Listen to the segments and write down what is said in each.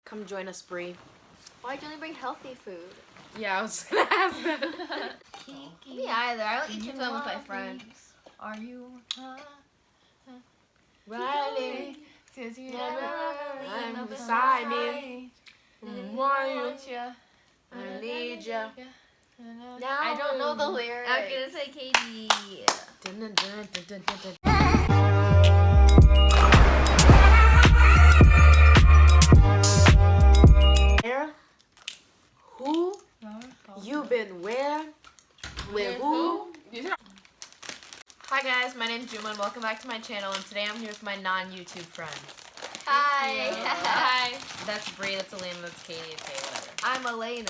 Come join us, Bree. Why'd you only bring healthy food? Yeah, I was gonna ask that. Me either. I don't eat chicken with my friends. Are you Riley, since you I'm beside me. Want you, I need you. I don't know the lyrics. I'm gonna say Katie. Dun, dun, dun, dun, dun, dun, dun. Where? Who? You been where? With who? Hi guys, my name's Juma and welcome back to my channel, and today I'm here with my non-YouTube friends. Hi. Hi. That's Bree, that's Elena, that's Katie, okay, whatever. I'm Elena.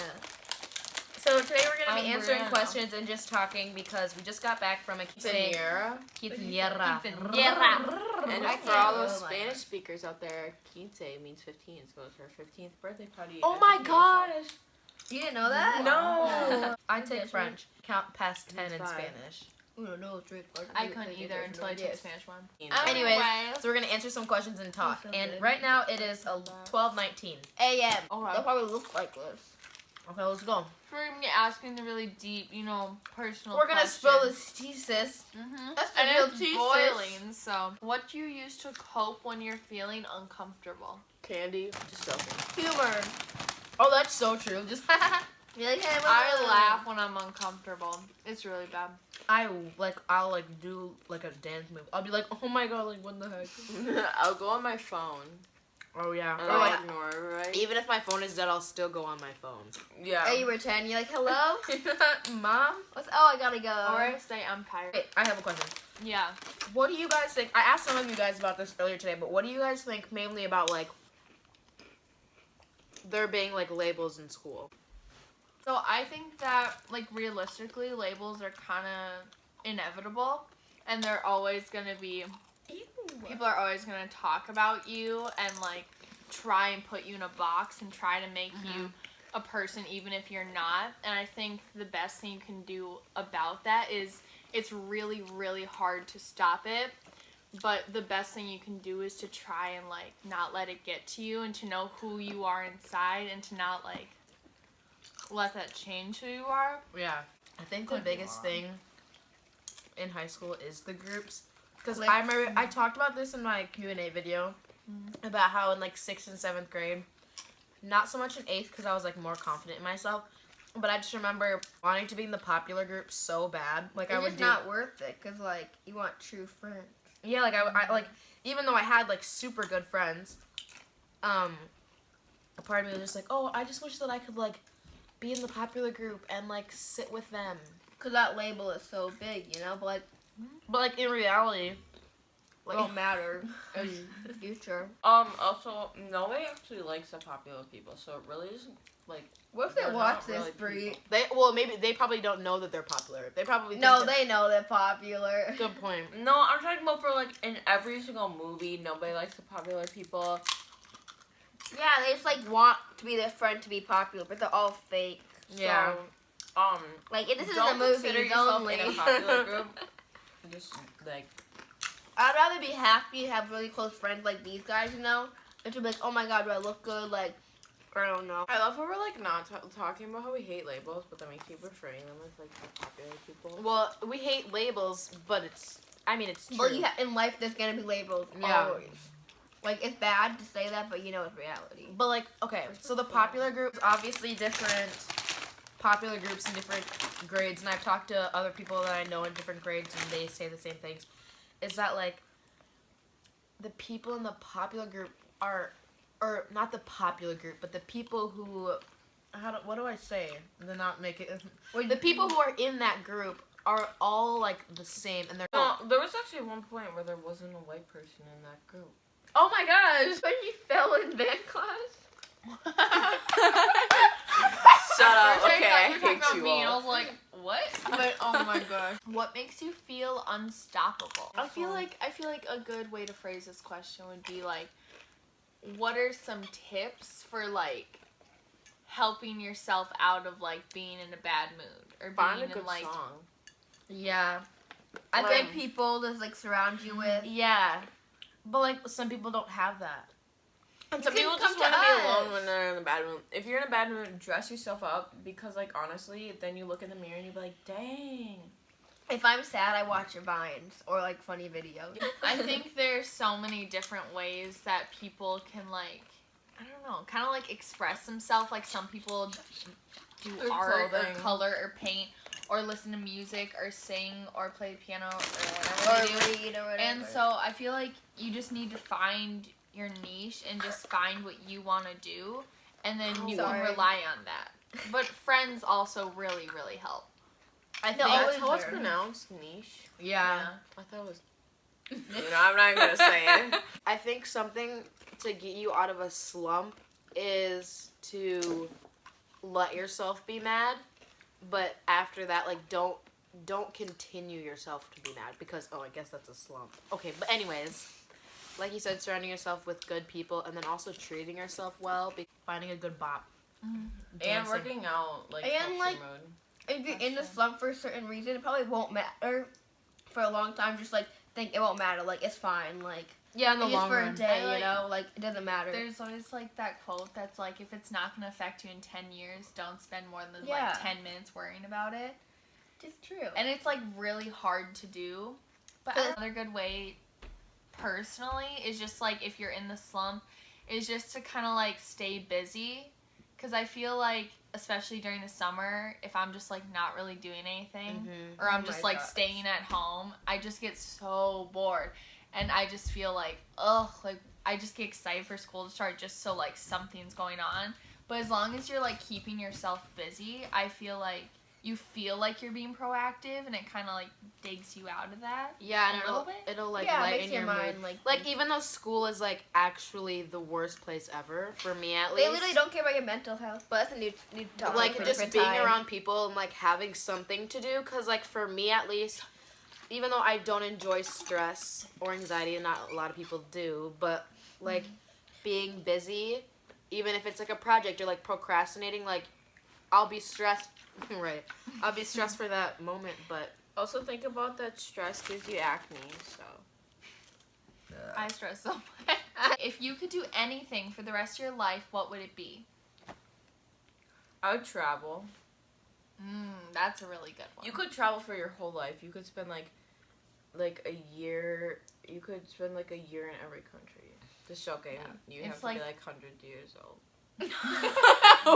So today we're going to be I'm answering Brianna. questions and just talking because we just got back from a Quinceañera. Quinceañera. And I for all can't those go Spanish speakers out there, quince means 15. So it's her 15th birthday party. Oh my gosh! You didn't know that? No! I take French. Count past 10 in That's fine. Spanish. I couldn't either until I took Spanish 1. Anyways, so we're going to answer some questions and talk. so And good. right now it is 12:19. A.M. Okay. They'll probably look like this. Okay, let's go. For me asking the really deep, personal We're going to spill this tea, sis. That's the And real it's tea, sis. boiling, so. What do you use to cope when you're feeling uncomfortable? Candy, just joking. Humor. Oh, that's so true. Just You like, hey, I laugh when I'm uncomfortable. It's really bad. I'll do like a dance move. I'll be like, oh my god, like what the heck? I'll go on my phone. Oh yeah. And Or I'll like, ignore it, right? even if my phone is dead, I'll still go on my phone. Yeah. Hey, you were 10. You're like, hello? Mom? Oh, I gotta go. Or I say I'm tired. Wait, I have a question. Yeah. What do you guys think? I asked some of you guys about this earlier today, but what do you guys think mainly about like there being like labels in school? So I think that, realistically, labels are kind of inevitable. And they're always going to be, people are always going to talk about you and, try and put you in a box and try to make you a person even if you're not. And I think the best thing you can do about that is it's really, really hard to stop it. But the best thing you can do is to try and, not let it get to you and to know who you are inside and to not, let that change who you are. Yeah. I think the biggest thing in high school is the groups. Because Like- I remember I talked about this in my Q&A video about how in 6th and 7th grade, not so much in 8th because I was more confident in myself, but I just remember wanting to be in the popular group so bad. It's I would just do not worth it, because, you want true friends. yeah, I even though I had super good friends, a part of me was just oh, I just wish that I could be in the popular group and sit with them. Because that label is so big, but, But in reality, it don't matter in the future. Also, nobody actually likes the popular people, so it really isn't, What if they they're watch not this, really Bree? people. maybe they probably don't know that they're popular. They probably think No, that- they know they're popular. Good point. No, I'm talking about for, in every single movie, nobody likes the popular people. Yeah, they just, want to be their friend to be popular, but they're all fake. Yeah. So, this is a Don't movie, consider it's yourself only. in a popular group. Just, I'd rather be happy to have really close friends like these guys, than to be like, oh my god, do I look good? I don't know. I love how we're, not talking about how we hate labels, but then we keep referring them as, the popular people. Well, we hate labels, but it's true. Well, in life, there's gonna be labels Yeah. always. It's bad to say that, but it's reality. But okay, so the popular groups obviously different popular groups in different grades, and I've talked to other people that I know in different grades, and they say the same things. Is that the people in the popular group are, or not the popular group, but the people who, what do I say? They're not making. The people who are in that group are all the same, and they're. No, there was actually one point where there wasn't a white person in that group. Oh my gosh! When you fell in band class? Shut up, First okay, I I thought you were talking hate about you me, and I all. was like, what? But oh my gosh. What makes you feel unstoppable? I feel like a good way to phrase this question would be what are some tips for helping yourself out of being in a bad mood or Find a being good in song. Yeah. I think think people just surround you with. Yeah. But some people don't have that. And some some people people just just wanna want to be be alone alone when bad mood. If you're in a bad mood, dress yourself up because, like, honestly, then you look in the mirror and you be like, dang. If I'm sad, I watch Vines or like funny videos. I think there's so many different ways that people can, like, I don't know, kind of like express themselves. Like some people do Or art clothing. or color or paint or listen to music or sing or play piano or Or whatever they do. read or whatever. And so I feel like you just need to find your niche and just find what you want to do, and then you Sorry. can rely on that. But friends also really, really help. I No, think always That's how it's there. pronounced, niche. Yeah. I thought it was. You know, I'm not even gonna say it. I think something to get you out of a slump is to let yourself be mad, but after that, like, don't continue yourself to be mad because, I guess that's a slump. Okay, but anyways, like you said, surrounding yourself with good people and then also treating yourself well. Finding a good bop. And Dancing. working out, like, And, helps your like, mood. if you're in the slump for a certain reason, it probably won't matter for a long time. Just like think it won't matter. Like it's fine. Like Yeah, in the it's just long for run. a day, I like- you know. Like it doesn't matter. there's always like that quote that's like, if it's not going to affect you in 10 years, don't spend more than Yeah. like 10 minutes worrying about it. It's true. And it's like really hard to do. But Cause- another good way personally is just like, if you're in the slump, is just to kind of like stay busy. Because I feel like, especially during the summer, if I'm just like not really doing anything, or I'm Oh just my like gosh. staying at home, I just get so bored. And I just feel like, ugh, like I just get excited for school to start just so like something's going on. But as long as you're like keeping yourself busy, I feel like you feel like you're being proactive, and it kind of like digs you out of that. Yeah, and A little bit? it'll like yeah, it lighten makes your your mind mood. like. Like, even though school is like actually the worst place ever for me, at they least. literally don't care about your mental health. But that's a new topic Like, for a just different being time. around people and like having something to do, because like for me at least, even though I don't enjoy stress or anxiety, and not a lot of people do, but like being busy, even if it's like a project or like procrastinating, like I'll be stressed. Right, I'll be stressed for that moment, but Also, think about that stress gives you acne, so. I stress so much. If you could do anything for the rest of your life, what would it be? I would travel. That's a really good one. You could travel for your whole life. You could spend like a year. You could spend like a year in every country. Just joking. Yeah. You It's have to like- be like 100 years old.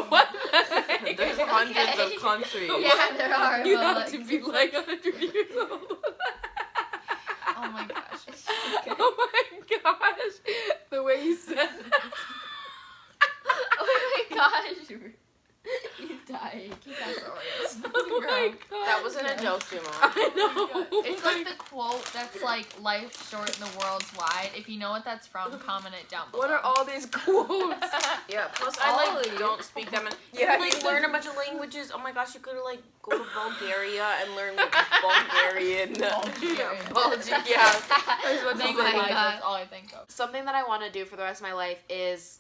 What? There's hundreds of countries. Yeah, there are. You but, have like, to be like 100 years old. Oh my gosh. Oh my gosh. The way you said that. Oh my gosh. You dying. Keep that Oreos. Oh my god. that wasn't a joke, Juma. I know. It's like the quote that's like, life's short and the world's wide. If you know what that's from, comment it down below. What are all these quotes? Yeah, plus I like Ollie. don't speak them. And you Yeah, can like you learn a bunch of languages. Oh my gosh, you could like go to Bulgaria and learn like Bulgarian. Bulgarian. Bulgarian. Yeah. Thank Oh my you, God. that's all I think of. Something that I want to do for the rest of my life is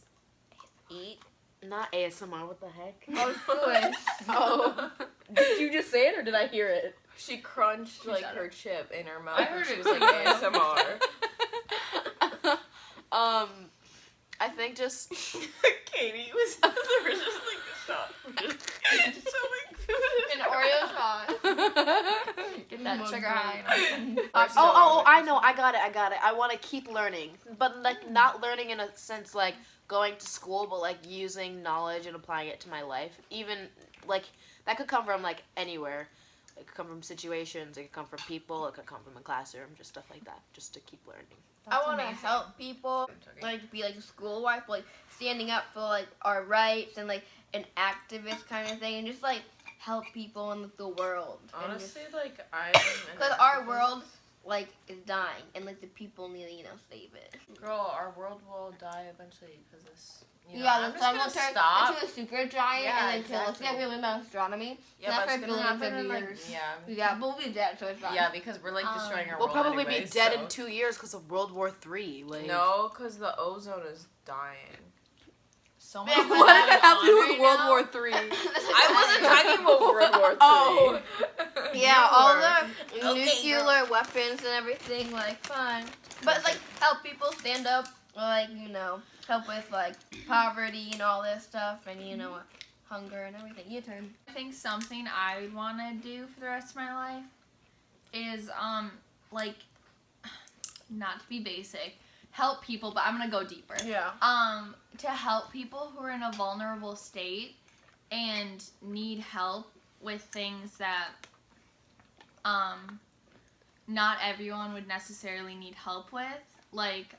eat. Not ASMR. What the heck? Oh, good. Oh. Did you just say it or did I hear it? She crunched like shut her up. chip in her mouth. I heard and she it was like too. ASMR. I think just Katie was just like stop. Just showing food. An Oreo shot. Get that sugar high. I know, I got it. I want to keep learning, but like not learning in a sense like going to school, but like using knowledge and applying it to my life. Even like that could come from like anywhere. It could come from situations. It could come from people. It could come from the classroom. Just stuff like that. Just to keep learning. I want to help people, like be like a school wife, like standing up for like our rights and like an activist kind of thing, and just like help people in the world. Honestly, like Because our world like is dying, and like the people need to save it. girl, our world will die eventually because this. You know, Yeah, I'm the just sun gonna will turn stop. into a super giant Yeah, and then kill us. exactly. Yeah, we live in astronomy. Yeah, Not but for it's gonna billions happen of in like years. yeah. Yeah, but we'll be dead, so it's fine. Yeah, because we're like destroying our We'll world. probably anyways, be dead so. in 2 years because of World War III. Like No, because the ozone is dying. So Man, much what does going it have to do on with right World now. War III. I wasn't talking about World War III. Oh. Yeah, You all were. the Okay, nuclear weapons and everything, like, fine. But, like, help people stand up, like, help with like poverty and all this stuff, and you know, hunger and everything. Your turn. I think something I would want to do for the rest of my life is like, not to be basic, help people, but I'm gonna go deeper. Yeah. To help people who are in a vulnerable state and need help with things that not everyone would necessarily need help with, like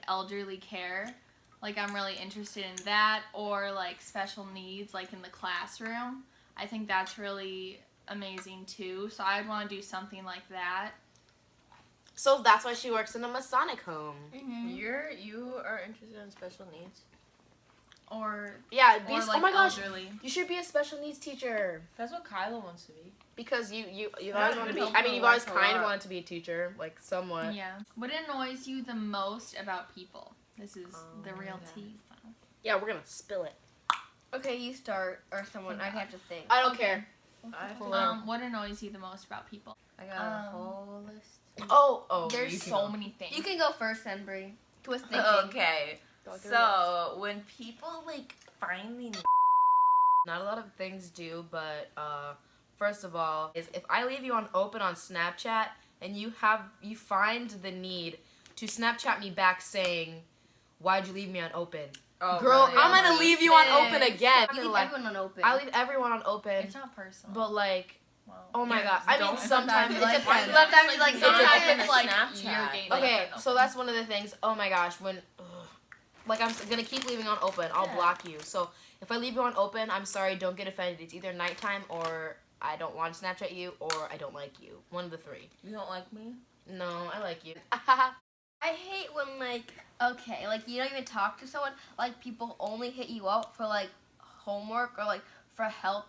elderly care. Like, I'm really interested in that, or like special needs, like in the classroom. I think that's really amazing too. So I'd want to do something like that. So that's why she works in a Masonic home. You are interested in special needs? Or Yeah, like oh my gosh, elderly. you should be a special needs teacher. That's what Kyla wants to be. Because you've Yeah, always wanted to be. help I mean, her you've always life a kind of lot. wanted to be a teacher, like somewhat. Yeah. What annoys you the most about people? This is the real tea. Yeah, we're gonna spill it. Okay, you start, or someone. I have to think. I don't Okay. care. What annoys you the most about people? I got a whole list. Oh. There's you can so go. many things. You can go first, then, Brie. Twist thinking. Okay, so when people like finally, Not a lot of things do, but first of all, is if I leave you on open on Snapchat and you find the need to Snapchat me back saying, "Why'd you leave me on open?" oh, Girl, really? I'm gonna leave you on open again. You leave Like, everyone on open. I leave everyone on open, It's not personal. but like, Well, oh my Yeah, god. I mean, don't- sometimes it like- depends. sometimes it's like sometimes open it's to like Snapchat. you're getting Okay, like, so that's one of the things. Oh my gosh, when like I'm gonna keep leaving on open, I'll Yeah. block you. So if I leave you on open, I'm sorry, don't get offended. It's either nighttime or I don't want to Snapchat you or I don't like you. One of the three. You don't like me? No, I like you. I hate when okay, you don't even talk to someone. Like, people only hit you up for homework or for help.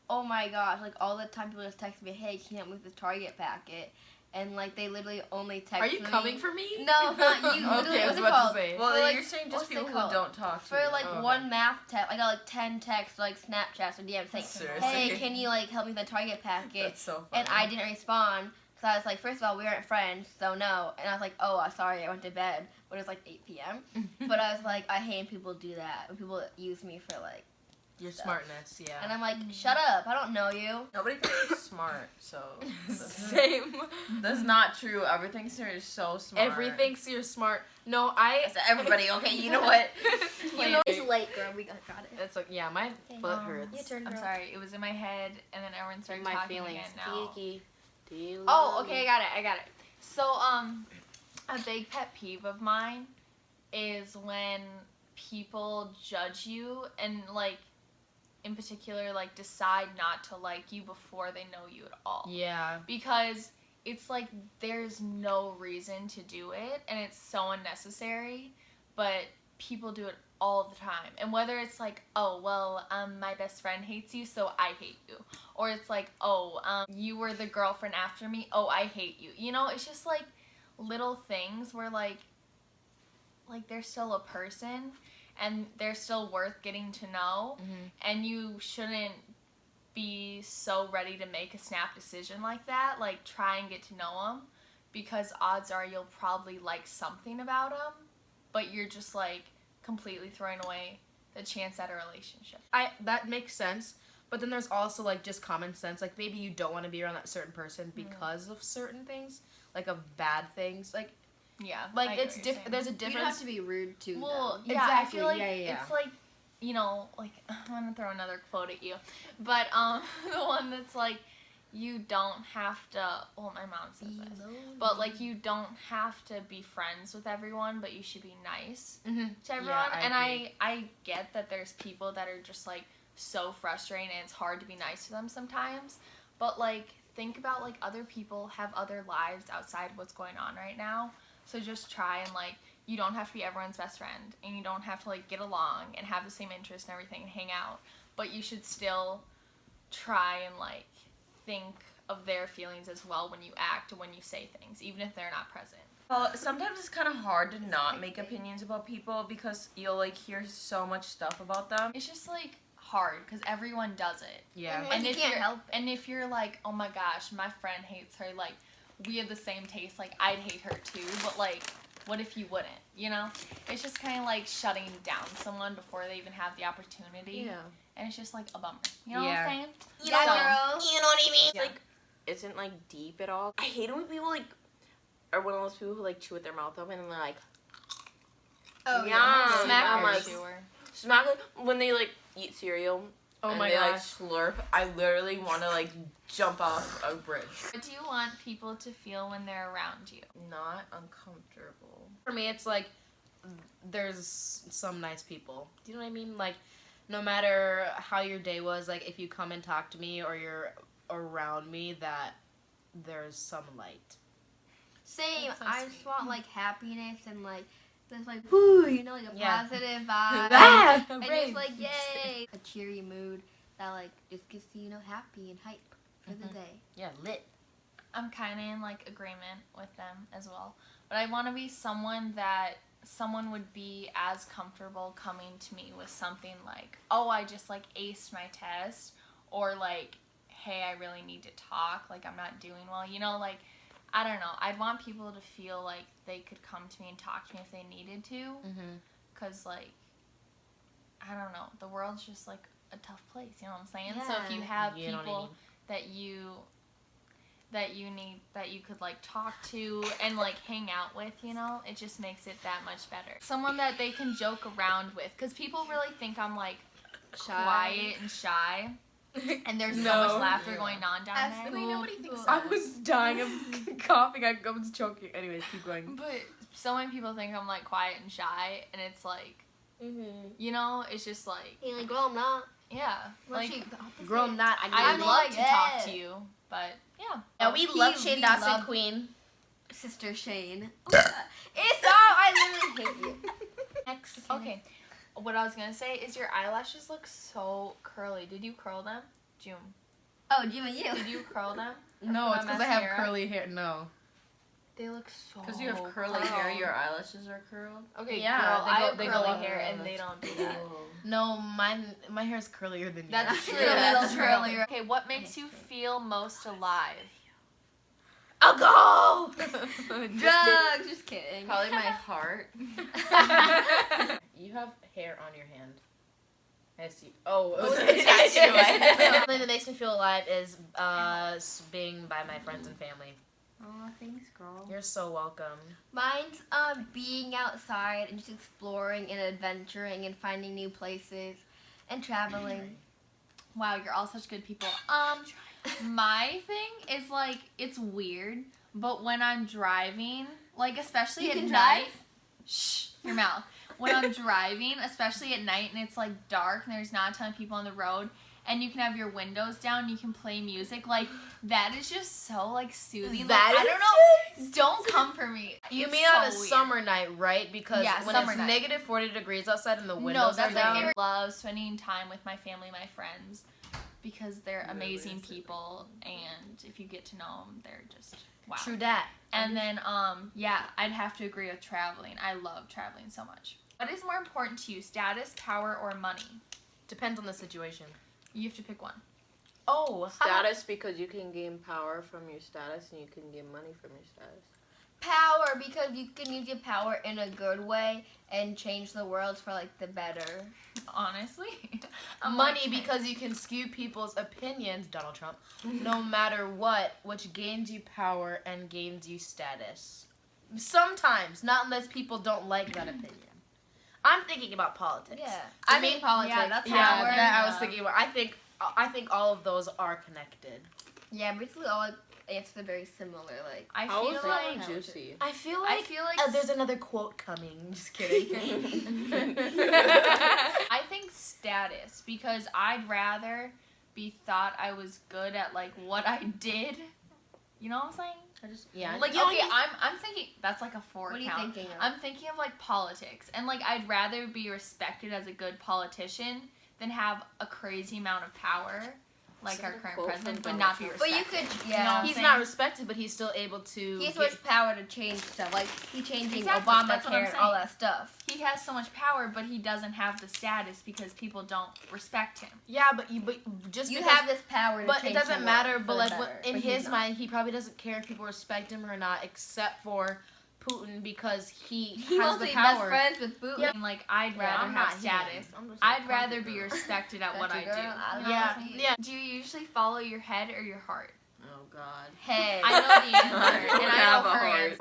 Oh my gosh! All the time people just text me, "Hey, can you help me with the Target packet?" And they literally only text. Are you me. coming for me? No, not you. Okay, I What's was it about called? to say. Well, For, you're saying what's just it people who called? don't talk to For you. Oh, okay. one math test, I got 10 texts, Snapchats or DMs saying, Seriously? "Hey, can you help me with the Target packet?" That's so funny. And I didn't respond because I was like, first of all, we aren't friends, so no. And I was like, oh, sorry, I went to bed when it was 8 p.m. But I was like, I hate when people do that. When people use me for Your stuff. smartness, yeah. And I'm like, shut up, I don't know you. Nobody thinks you're smart, so Same. that's not true. Everything thinks you're so smart. Everything's you're smart. No, It's everybody. Okay, you know what? You know, It's late, girl. We got it. it's like, yeah, my foot hurts. Your turn, I'm girl. sorry, it was in my head, and then everyone started My talking feelings. again now. Kiki, do you Oh, love okay, me? I got it. So, a big pet peeve of mine is when people judge you and, in particular, decide not to like you before they know you at all. Yeah. Because it's there's no reason to do it, and it's so unnecessary, but people do it all the time. And whether it's oh, well, my best friend hates you, so I hate you. Or it's oh, you were the girlfriend after me, oh, I hate you. It's just little things where they're still a person and they're still worth getting to know, and you shouldn't be so ready to make a snap decision like that. Try and get to know them, because odds are you'll probably like something about them, but you're just completely throwing away the chance at a relationship. That makes sense. But then there's also just common sense. Maybe you don't want to be around that certain person because of certain things, of bad things. Yeah, I get it's what you're saying. There's a You don't have difference. to be rude to Well, them. yeah, Exactly, I feel yeah. it's I'm gonna throw another quote at you, but the one that's you don't have to. Well, my mom says this, but you don't have to be friends with everyone, but you should be nice to everyone. I And agree. I get that there's people that are just so frustrating, and it's hard to be nice to them sometimes. But think about other people have other lives outside of what's going on right now. So just try and you don't have to be everyone's best friend, and you don't have to get along and have the same interests and everything and hang out. But you should still try and think of their feelings as well when you act and when you say things, even if they're not present. Well, sometimes it's kind of hard to not make opinions about people because you'll hear so much stuff about them. It's just hard because everyone does it. Yeah. And you can't help it. And if you're oh my gosh, my friend hates her, we have the same taste, I'd hate her too, but what if you wouldn't? You know, it's just kind of like shutting down someone before they even have the opportunity. Yeah. And it's just like a bummer. You know Yeah. what I'm saying? You know, So- girl. You know what I mean? It's like isn't like deep at all. I hate it when people like are one of those people who like chew with their mouth open and they're like Oh, yeah. Smack I'm her. like smack it when they like eat cereal. Oh and my they gosh. like slurp. I literally want to like jump off a bridge. What do you want people to feel when they're around you? Not uncomfortable. For me, it's like there's some nice people. Do you know what I mean? Like, no matter how your day was, like if you come and talk to me or you're around me, that there's some light. Same. That's so I sweet. just want like happiness and like this like whoo, you know, like a Yeah. positive vibe. Ah, And brave. just like yay, a cheery mood that like just gets you, you know, happy and hype for the Mhm. day. Yeah, lit. I'm kind of in like agreement with them as well. But I want to be someone that someone would be as comfortable coming to me with something like, oh, I just like aced my test, or like, hey, I really need to talk, like I'm not doing well. You know, like, I don't know. I'd want people to feel like they could come to me and talk to me if they needed to. Mm-hmm. Because, like, I don't know. The world's just like a tough place. You know what I'm saying? So if you Yeah. have You know what I people mean. that you need, that you could like talk to and like hang out with, you know, it just makes it that much better. Someone that they can joke around with, because people really think I'm like quiet and shy, and there's so No. much laughter going on down At there. school, nobody thinks people- I was dying of coughing. I was choking. Anyways, keep going. But so many people think I'm like quiet and shy, and it's like, Mm-hmm. you know, it's just like, You're like, girl, I'm not. yeah, Well, like she- the opposite. Girl, not. I'd I'm love like, to talk yeah. to you, but yeah. Yeah, we He- love we Shane Dawson love- Queen. Sister Shane. Oh my God. It's all. I literally hate you. Next, okay. What I was gonna say is your eyelashes look so curly. Did you curl them, June? Oh, Jim and you. Did you curl them? No, it's Put on because I have mascara? curly hair. No. They look so. Because you have curly hair, your eyelashes are curled. Okay, Yeah, girl, they I go- have they go curly up. hair and they don't do that. No, my hair's curlier than yours. That's true. Yeah, That's that's true. true. Okay, what makes you feel most alive? Alcohol. Drugs. Just kidding. Probably my heart. You have hair on your hand. I see. Oh, it was The tattoo. thing that makes me feel alive is being by my friends and family. Oh, thanks, girl. You're so welcome. Mine's being outside and just exploring and adventuring and finding new places and traveling. Wow, you're all such good people. My thing is like, it's weird, but when I'm driving, like especially You at can night, drive? shh, your mouth. When I'm driving, especially at night and it's like dark and there's not a ton of people on the road, and you can have your windows down, you can play music, like that is just so like soothing. That like, I is don't know. Don't come for me. You It's mean so on a weird. summer night, right? Because Yeah, when summer it's night. negative 40 degrees outside and the No, windows that's are my down. favorite. I love spending time with my family, my friends, because they're amazing Realistic. people, and if you get to know them, they're just wow. True dat. And then, yeah, I'd have to agree with traveling. I love traveling so much. What is more important to you, status, power, or money? Depends on the situation. You have to pick one. Oh, Status, because you can gain power from your status and you can gain money from your status. Power, because you can use your power in a good way and change the world for like the better. Honestly, I'm money like, because you can skew people's opinions, Donald Trump, no matter what, which gains you power and gains you status. Sometimes, not unless people don't like that opinion. I'm thinking about politics. Yeah. I mean, mean, politics. yeah, That's Yeah, power. that I was thinking about. I think all of those are connected. Yeah, basically all like answers are very similar. Like I How feel is like that juicy? I feel I like feel like there's another quote coming. Just kidding. I think status, because I'd rather be thought I was good at like what I did. You know what I'm saying? Yeah. Like, you know, okay, I'm thinking that's like a 4 what are you count. thinking of? I'm thinking of like politics, and like I'd rather be respected as a good politician than have a crazy amount of power, like Is our that a current quote president, from but Donald not be Trump? But respected. you could, You know yeah. what I'm he's saying? not respected, but he's still able to. He has so get- much power to change stuff. Like he's changing Exactly, that's what I'm Obamacare and all saying. that stuff. He has so much power, but he doesn't have the status because people don't respect him. Yeah, but just You because, have this power to but change it doesn't the matter. world But for like the what, better, in but he's his not. mind, he probably doesn't care if people respect him or not, except for Putin because he He has wants the to be best power. friends with Putin. Yeah. And like I'd Yeah, rather I'm have not him. status. I'm just a I'd country rather be girl. respected at what I Country do. girl, I don't know Yeah, what to do. yeah. Do you usually follow your head or your heart? Oh God. Hey. I know the answer, don't and I have know a her heart. answer.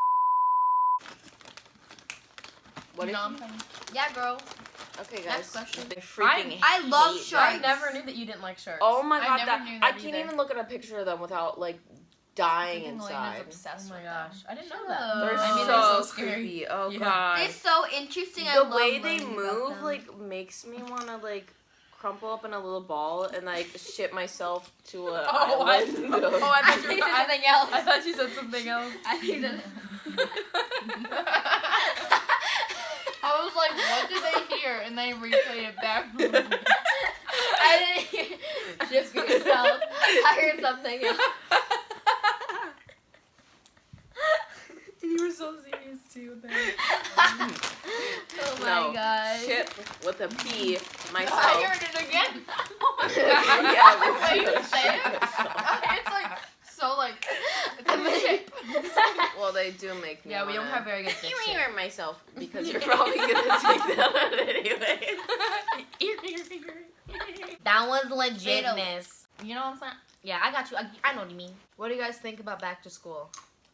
What You if know you- what I'm saying? Yeah, girl. Okay, Next guys. question. I freaking I love hate sharks. I them. never knew that you didn't like sharks. Oh my I God. never knew that I can't either. even look at a picture of them without like dying Freaking inside. Elena's Oh obsessed my with gosh, I didn't know Shut that. up. They're I mean, so, they're so scary. creepy. Oh Yeah. God. It's so interesting. I The love way they learning about move them. like makes me want to like crumple up in a little ball and like ship myself to a Oh, I island. thought you I think were- it's something else. I thought you said something else. I think that. I was like, what did they hear? And they replayed it back. I didn't hear. Just for yourself. I heard something else. And you were so serious too with that. Oh my No, gosh. Chip with a P I myself. heard it again. Yeah, The way you with say shit it, myself. it's like so like. It's like shit. Well, they do make me. Yeah, we don't wanna have very good diction. hear myself because you're probably gonna take that out anyway. That was legitness. You know what I'm saying? Yeah, I got you. I know what you mean. What do you guys think about back to school?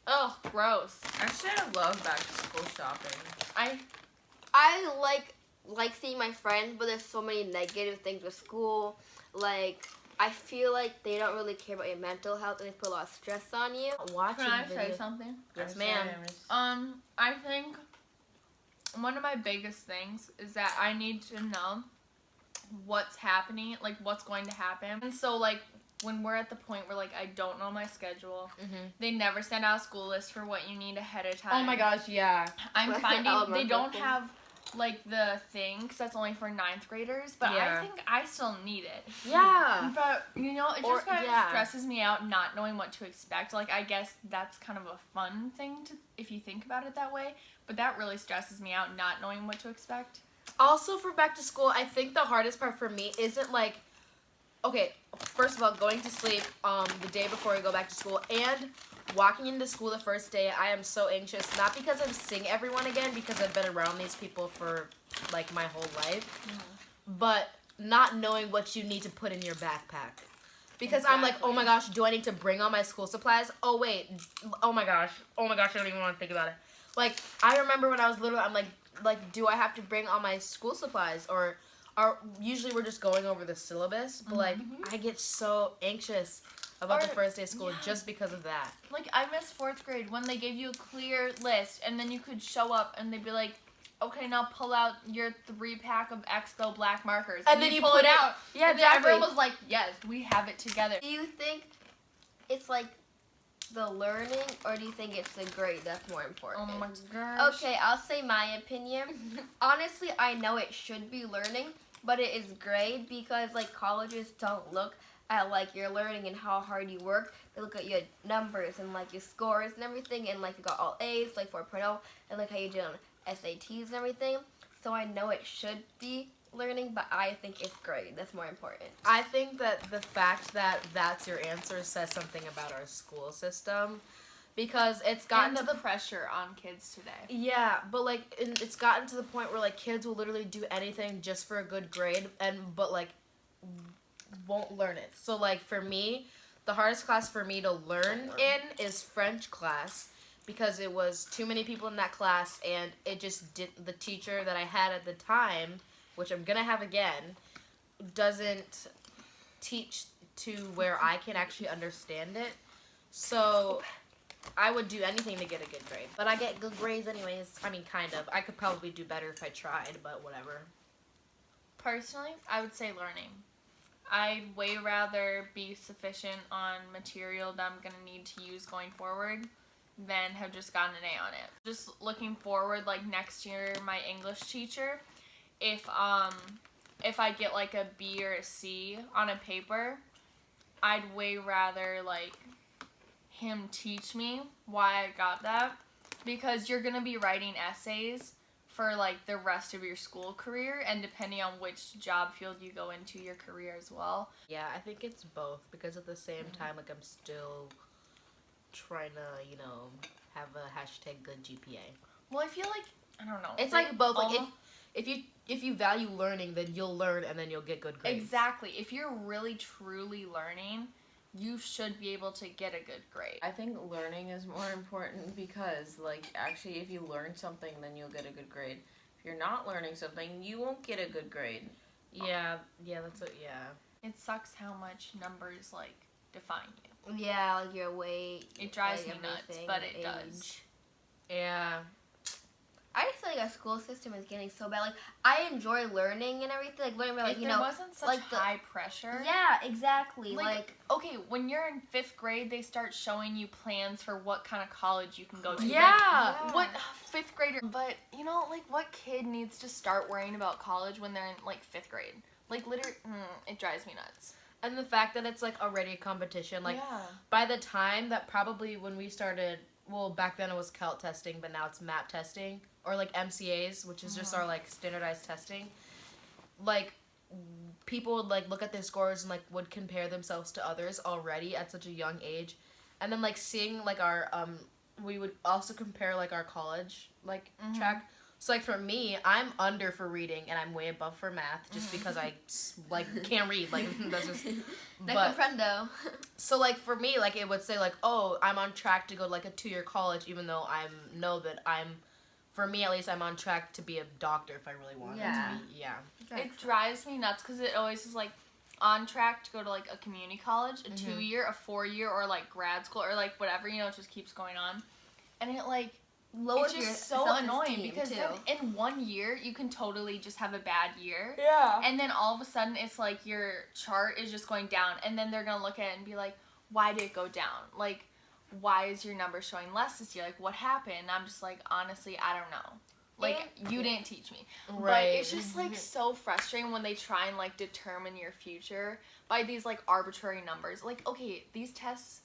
Oh, gross. Actually, I love back to school shopping. I like seeing my friends, but there's so many negative things with school. Like, I feel like they don't really care about your mental health and they put a lot of stress on you. Watching Can I say videos. something? Yes, ma'am. I think one of my biggest things is that I need to know what's happening, like what's going to happen. And so like when we're at the point where like I don't know my schedule, Mhm. they never send out a school list for what you need ahead of time. Oh my gosh, yeah. I'm That's finding an they don't elemental have like the thing, because that's only for 9th graders, but Yeah. I think I still need it. Yeah. But you know, it Or- just kind of yeah. stresses me out not knowing what to expect. Like I guess that's kind of a fun thing to if you think about it that way, but that really stresses me out not knowing what to expect. Also, for back to school, I think the hardest part for me isn't like, okay, first of all, going to sleep the day before I go back to school and walking into school the first day. I am so anxious, not because I'm seeing everyone again, because I've been around these people for like my whole life, but not knowing what you need to put in your backpack. Because I'm like, oh my gosh, do I need to bring all my school supplies? Oh wait, oh my gosh, I don't even want to think about it. Like, I remember when I was little, I'm like, do I have to bring all my school supplies? Or usually we're just going over the syllabus, but like, I get so anxious about the Or- first day of school yeah. just because of that. Like I missed 4th grade when they gave you a clear list and then you could show up and they'd be like, okay, now pull out your 3-pack of Expo black markers. And then you pull put it it- out. Yeah, and then exactly. everyone was like, yes, we have it together. Do you think it's like the learning or do you think it's the grade that's more important? Oh my gosh. Okay, I'll say my opinion. Honestly, I know it should be learning, but it is grade because like colleges don't look at like your learning and how hard you work. They look at your numbers and like your scores and everything, and like you got all A's, like 4.0, and like how you did on SATs and everything. So I know it should be learning, but I think it's grade that's more important. I think that the fact that that's your answer says something about our school system, because it's gotten And to the pressure on kids today. yeah, but like it's gotten to the point where like kids will literally do anything just for a good grade, but like won't learn it. So like for me, the hardest class for me to learn in is French class, because it was too many people in that class and it just did the teacher that I had at the time, which I'm gonna have again, doesn't teach to where I can actually understand it. So I would do anything to get a good grade. But I get good grades anyways. I mean, kind of. I could probably do better if I tried, but whatever. Personally, I would say learning. I'd way rather be sufficient on material that I'm going to need to use going forward than have just gotten an A on it. Just looking forward, like next year, my English teacher, if I get like a B or a C on a paper, I'd way rather like him teach me why I got that, because you're going to be writing essays for like the rest of your school career, and depending on which job field you go into your career as well. Yeah, I think it's both, because at the same time, like, I'm still trying to, have a hashtag good GPA. Well, I feel like I don't know. It's like both. Like almost- if you value learning, then you'll learn and then you'll get good grades. exactly. If you're really truly learning, you should be able to get a good grade. I think learning is more important because, like, actually, if you learn something, then you'll get a good grade. If you're not learning something, you won't get a good grade. Yeah, that's what. Yeah. It sucks how much numbers like define you. Yeah, like your weight. It drives like me nuts, everything, but your it does. age. Yeah. I just feel like our school system is getting so bad. Like, I enjoy learning and everything. Like, learning about, like, If you there know. wasn't such like the- high pressure. Yeah, exactly. Like, okay, when you're in 5th grade, they start showing you plans for what kind of college you can go to. Yeah. Like, what 5th grader? But you know, like, what kid needs to start worrying about college when they're in like 5th grade? Like, literally, it drives me nuts. And the fact that it's like already a competition. Like yeah. by the time that probably when we started, well, back then it was CALT testing, but now it's MAP testing or like MCAs, which is just our like standardized testing. Like people would like look at their scores and like would compare themselves to others already at such a young age, and then like seeing like our we would also compare like our college like track. So like for me, I'm under for reading and I'm way above for math just because I like can't read, like that's just. No But comprendo. so like for me, like it would say like, oh, I'm on track to go to like a 2-year college, even though I know that for me at least, I'm on track to be a doctor if I really wanted Yeah. to be. Yeah. It drives me nuts because it always is like on track to go to like a community college, a 2-year, a 4-year, or like grad school or like whatever, you know, it just keeps going on. And it like Lowers it's your just so annoying self-esteem, because too. then in 1 year you can totally just have a bad year. Yeah. And then all of a sudden it's like your chart is just going down and then they're going to look at it and be like, why did it go down? Like, why is your number showing less this year? Like, what happened? And I'm just like, honestly, I don't know. Like, you didn't teach me. But Right. it's just like so frustrating when they try and like determine your future by these like arbitrary numbers. Like, okay, these tests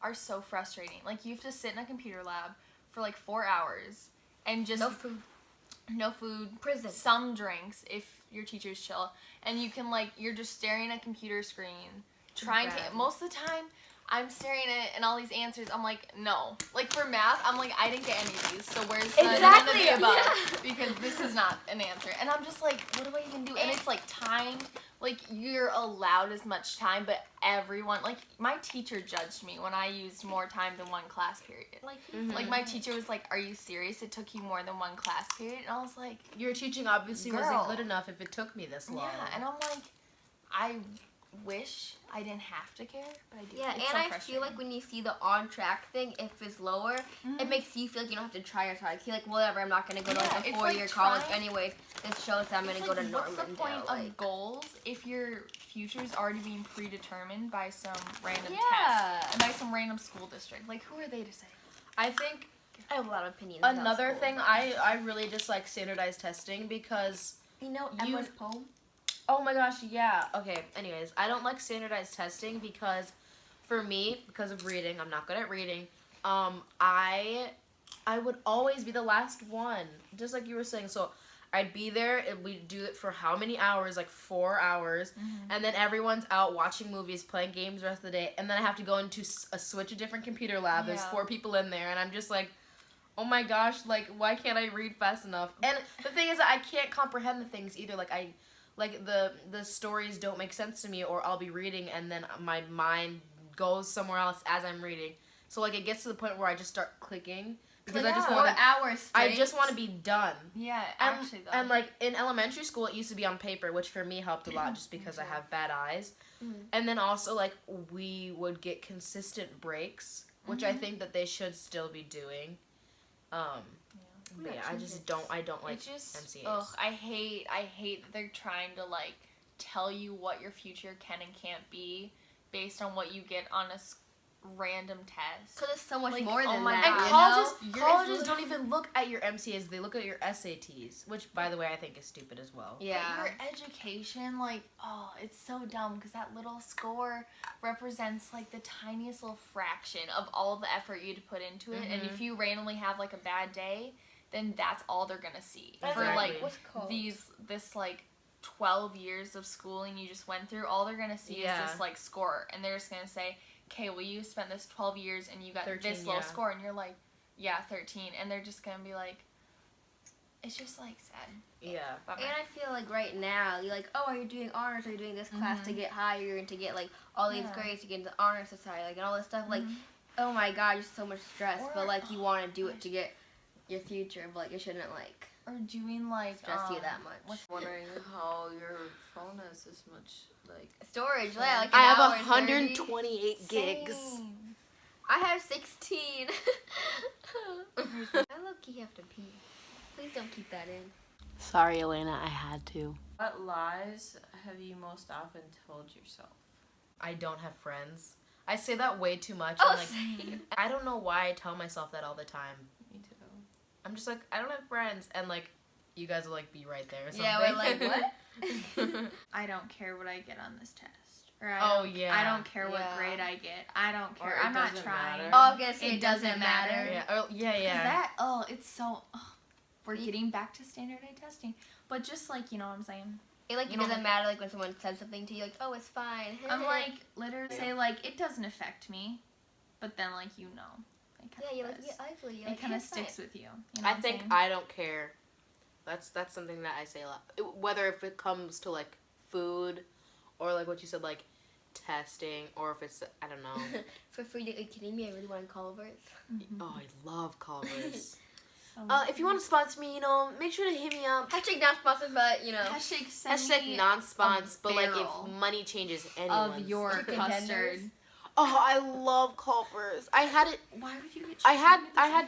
are so frustrating. Like, you have to sit in a computer lab for like 4 hours and just no food, Prison. some drinks if your teacher's chill, and you can like you're just staring at a computer screen trying to. Most of the time, I'm staring at it and all these answers. I'm like, no. Like for math, I'm like, I didn't get any of these. So where's the none of the above? Because this is not an answer. And I'm just like, what do I even do? And it's like timed. Like you're allowed as much time, but everyone, like my teacher judged me when I used more time than one class period. Like my teacher was like, "Are you serious? It took you more than one class period?" And I was like, Your teaching obviously Girl. wasn't good enough if it took me this long. yeah. And I'm like, I wish I didn't have to care, but I do. Yeah, It's and so I feel frustrating. like when you see the on track thing, if it's lower, it makes you feel like you don't have to try as hard. You're like, whatever, I'm not gonna go to Yeah, like a it's 4-year like college trying- anyways. This shows that I'm gonna It's go to like, Norman. what's the point of goals if your future's already being predetermined by some random test and by some random school district? Like, who are they to say? I think I have a lot of opinions. about another school, thing but- I really dislike standardized testing because you know you- Emma's poem. oh my gosh, yeah. Okay, anyways, I don't like standardized testing because for me, because of reading, I'm not good at reading. I would always be the last one, just like you were saying. So I'd be there and we'd do it for how many hours? Like 4 hours. And then everyone's out watching movies, playing games the rest of the day. And then I have to go into a different computer lab. There's Yeah. 4 people in there. And I'm just like, oh my gosh, like, why can't I read fast enough? And the thing is that I can't comprehend the things either. Like, the stories don't make sense to me, or I'll be reading and then my mind goes somewhere else as I'm reading. So, like, it gets to the point where I just start clicking. Because I just 4 want to... hours straight. I just want to be done. Yeah, And, actually, though. and like in elementary school, it used to be on paper, which for me helped a lot just because I have bad eyes. And then also like we would get consistent breaks, which I think that they should still be doing. But yeah, I don't like It's just, MCAs. ugh, I hate that they're trying to like tell you what your future can and can't be based on what you get on a random test. Because it's so much Like, more oh than my that. And God. you colleges, know? colleges don't even look at your MCAs; they look at your SATs, which, by the way, I think is stupid as well. Yeah. But your education, like, oh, it's so dumb because that little score represents like the tiniest little fraction of all the effort you had to put into it. And if you randomly have like a bad day, then that's all they're gonna see. For like Exactly. this like 12 years of schooling you just went through, all they're gonna see is this like score, and they're just gonna say, okay, well you spent this 12 years and you got 13, this low yeah. score, and you're like, 13, and they're just gonna be like, it's just like sad. Yeah. Bummer. And I feel like right now, you're like, oh, are you doing honors? Are you doing this class to get higher and to get like all these grades to get into the honor society, like and all this stuff? Like, oh my God, just so much stress. But like, you want to do it to get your future, but like, it shouldn't like Or doing like stress you that much. Wondering how your phone has this much like Storage, yeah, like I an have hour and 128 gigs. Same. I have 16. I low-key have to pee. Please don't keep that in. Sorry, Elena, I had to. What lies have you most often told yourself? I don't have friends. I say that way too much. Oh, I'm like, same. I don't know why I tell myself that all the time. Me too. I'm just like, I don't have friends, and like, you guys will like be right there or something. Yeah, we're like, what? I don't care what I get on this test. Or yeah. I don't care what Yeah. grade I get. I don't care. Or it I'm not doesn't trying. matter. Oh, I was gonna say It doesn't matter. Yeah. Oh, yeah. 'Cause Yeah. that, it's so, we're getting back to standardized testing. But just like, you know what I'm saying? It like You it know, doesn't matter like when someone says something to you, like, oh, it's fine. I'm like, literally say like, it doesn't affect me. But then like, you know. It yeah, kinda you're like, does. yeah, ugly. You're It like, kind of it's fine. sticks with you. You know I what I'm think saying? I don't care. That's something that I say a lot. Whether if it comes to like food, or like what you said, like testing, or if it's I don't know. For food, are you kidding me? I really want Culver's. Oh, I love Culver's. So- If you want to sponsor me, make sure to hit me up. Hashtag not sponsored, but you know. Hashtag send Hashtag me non-spons, but like barrel if money changes anyone's. of your Chicken custard. tenders. Oh, I love Culver's. I had it. Why would you get? I had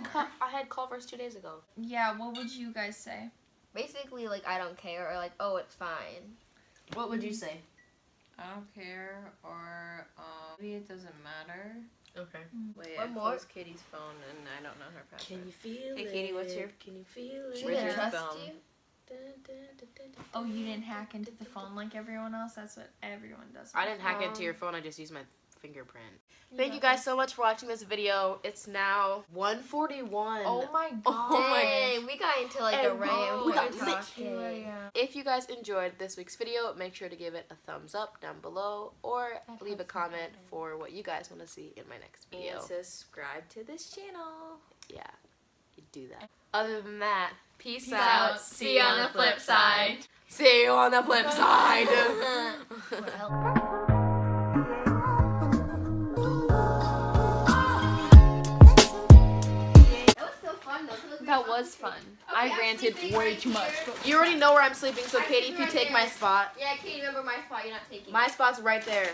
chicken? Culver's 2 days ago. Yeah. What would you guys say? Basically, like, I don't care, or like, oh, it's fine. What would you say? I don't care, or maybe it doesn't matter. Okay. Wait, One I more. closed Katie's phone and I don't know her password. Can you feel Hey, it? Katie, what's your- Can you feel it? She Where's didn't your trust thumb? you. Oh, you didn't hack into the phone like everyone else? That's what everyone does. I didn't hack into your phone. I just used my fingerprint. Thank you guys so much for watching this video. It's now 1:41. Oh my god. Oh my Dang, we got into like a And rant. we got were lit. talking. If you guys enjoyed this week's video, make sure to give it a thumbs up down below or leave a comment for what you guys want to see in my next video. And subscribe to this channel. Yeah, you do that. Other than that, peace out. See you on the flip side. See you on the flip side. Well, that was so fun, though. So look, That we're was fun. Okay, I I'm ranted sleeping way right too much. here. You already know where I'm sleeping, so I'm Katie, sleeping if you right take there. my spot, Yeah, Katie, remember my spot. You're not taking. my spot's right there.